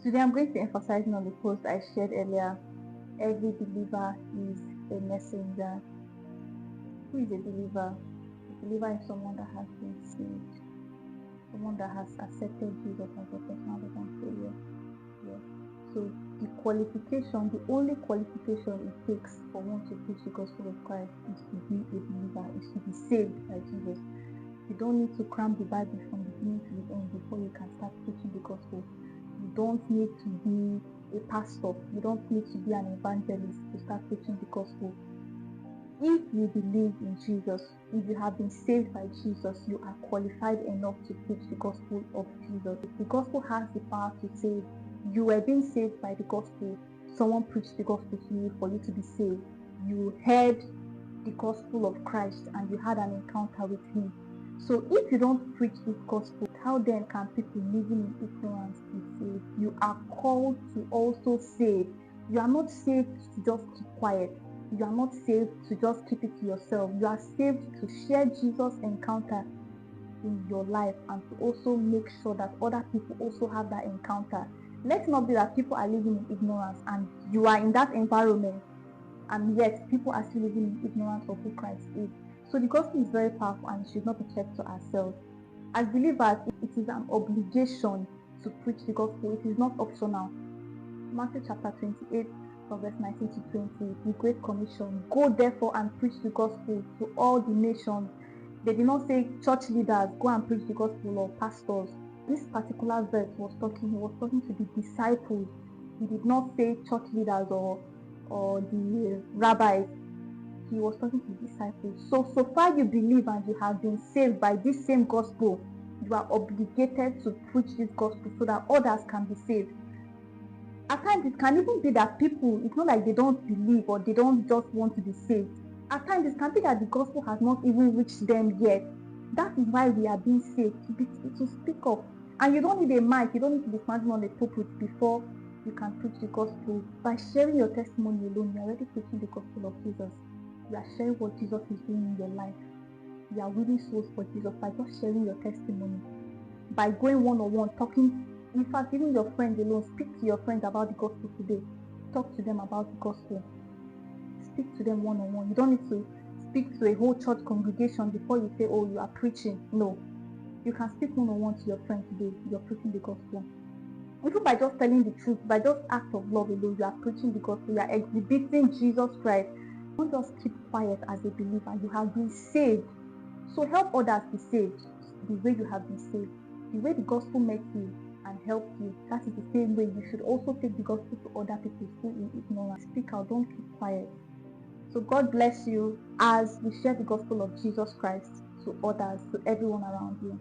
Today I'm going to emphasize on the post I shared earlier. Every believer is a messenger. Who is a believer? A believer is someone that has been saved, someone that has accepted Jesus as a personal Lord and Savior. Yes. So the only qualification it takes for one to preach the gospel of Christ is to be a believer, is to be saved by Jesus. You don't need to cram the Bible from the beginning to the end before you can start preaching the gospel. You don't need to be a pastor. You don't need to be an evangelist to start preaching the gospel. If you believe in Jesus, if you have been saved by Jesus, you are qualified enough to preach the gospel of Jesus. The gospel has the power to save. You were being saved by the gospel. Someone preached the gospel to you for you to be saved. You heard the gospel of Christ and you had an encounter with him. So if you don't preach this gospel, how then can people living in ignorance be saved? You are called to also save. You are not saved to just keep quiet. You are not saved to just keep it to yourself. You are saved to share Jesus' encounter in your life and to also make sure that other people also have that encounter. Let's not be that people are living in ignorance and you are in that environment and yet people are still living in ignorance of who Christ is. So the gospel is very powerful and it should not be kept to ourselves. As believers, it is an obligation to preach the gospel. It is not optional. Matthew chapter 28 from verse 19 to 20, the Great Commission. Go therefore and preach the gospel to all the nations. They did not say church leaders, go and preach the gospel, or pastors. This particular verse he was talking to the disciples. He did not say church leaders or the rabbis. He was talking to the disciples. So far you believe and you have been saved by this same gospel, you are obligated to preach this gospel so that others can be saved. At times it can even be that people, it's not like they don't believe or they don't just want to be saved. At times it can be that the gospel has not even reached them yet. That is why we are being saved, to speak up. And you don't need a mic, you don't need to be standing on the pulpit before you can preach the gospel. By sharing your testimony alone, you are already preaching the gospel of Jesus. You are sharing what Jesus is doing in your life. You are winning souls for Jesus by just sharing your testimony. By going one-on-one, talking. In fact, even your friends alone, speak to your friends about the gospel today. Talk to them about the gospel. Speak to them one-on-one. You don't need to speak to a whole church congregation before you say, oh, you are preaching. No. You can speak one-on-one to your friend today. You're preaching the gospel. Even by just telling the truth, by just act of love alone, you are preaching the gospel. You are exhibiting Jesus Christ. Don't just keep quiet as a believer. You have been saved. So help others be saved the way you have been saved. The way the gospel met you and helped you, that is the same way you should also take the gospel to other people still in ignorance. Speak out, don't keep quiet. So God bless you as we share the gospel of Jesus Christ to others, to everyone around you.